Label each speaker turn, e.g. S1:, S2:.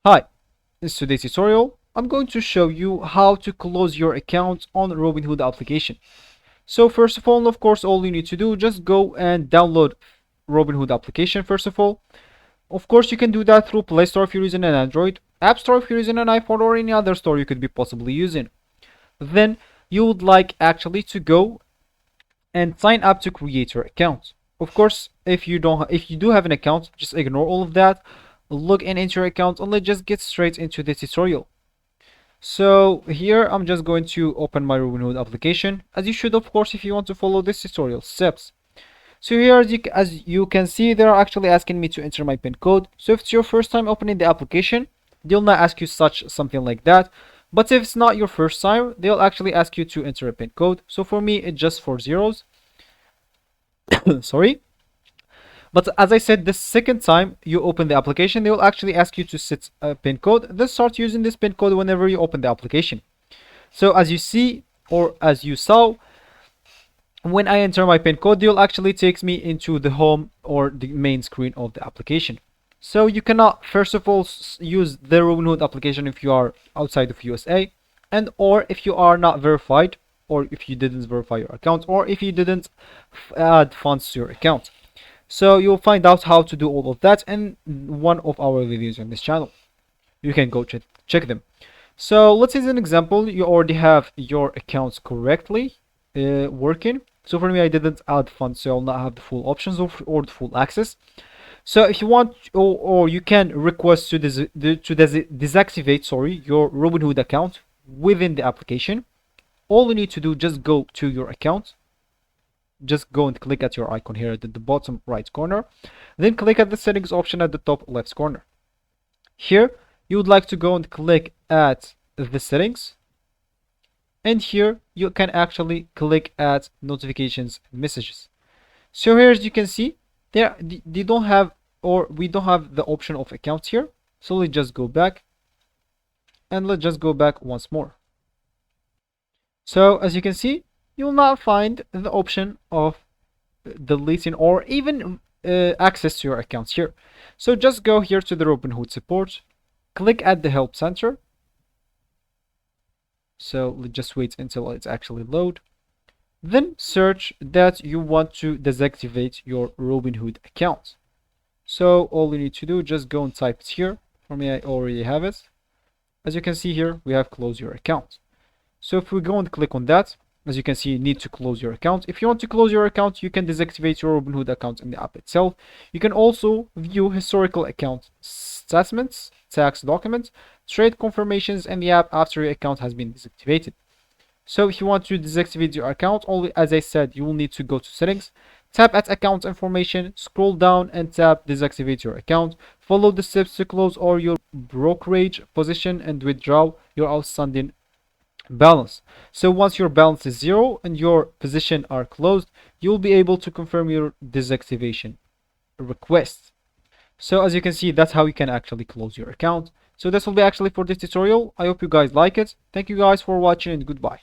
S1: Hi, in today's tutorial, I'm going to show you how to close your account on Robinhood application. So first of all, of course, all you need to do, just go and download Robinhood application first of all. Of course, you can do that through Play Store if you're using an Android, App Store if you're using an iPhone, or any other store you could be possibly using. Then you would like actually to go and sign up to create your account. Of course, if you do have an account, just ignore all of that. Log in into your account and let's just get straight into the tutorial. So here I'm just going to open my Robinhood application, as you should of course if you want to follow this tutorial steps. So here as you can see, they're actually asking me to enter my PIN code. So if it's your first time opening the application, they'll not ask you something like that. But if it's not your first time, they'll actually ask you to enter a PIN code. So for me, it's just 4 zeros. Sorry. But as I said, the second time you open the application, they will actually ask you to set a PIN code. Then start using this PIN code whenever you open the application. So as you see, or as you saw, when I enter my PIN code, they'll actually takes me into the home or the main screen of the application. So you cannot, first of all, use the Robinhood application if you are outside of USA, and or if you are not verified, or if you didn't verify your account, or if you didn't add funds to your account. So you'll find out how to do all of that in one of our videos on this channel. You can go check them. So let's say as an example, you already have your accounts correctly working. So for me, I didn't add funds, so I'll not have the full options or the full access. So if you want, or you can request to deactivate, your Robinhood account within the application. All you need to do, just go to your account. Just go and click at your icon here at the bottom right corner. Then click at the settings option at the top left corner. Here, you would like to go and click at the settings. And here, you can actually click at notifications and messages. So here, as you can see, they don't have, or we don't have the option of accounts here. So let's just go back. And let's just go back once more. So as you can see, you will not find the option of deleting or even access to your accounts here. So just go here to the Robinhood support, click at the help center. So let's just wait until it's actually load. Then search that you want to deactivate your Robinhood account. So all you need to do, just go and type it here. For me, I already have it. As you can see here, we have close your account. So if we go and click on that, as you can see, you need to close your account. If you want to close your account, you can deactivate your Robinhood account in the app itself. You can also view historical account statements, tax documents, trade confirmations in the app after your account has been deactivated. So if you want to deactivate your account, only as I said, you will need to go to settings, tap at account information, scroll down and tap deactivate your account. Follow the steps to close all your brokerage position and withdraw your outstanding balance. So once your balance is 0 and your position are closed, you'll be able to confirm your deactivation request. So as you can see, that's how you can actually close your account. So this will be actually for this tutorial. I hope you guys like it. Thank you guys for watching and goodbye.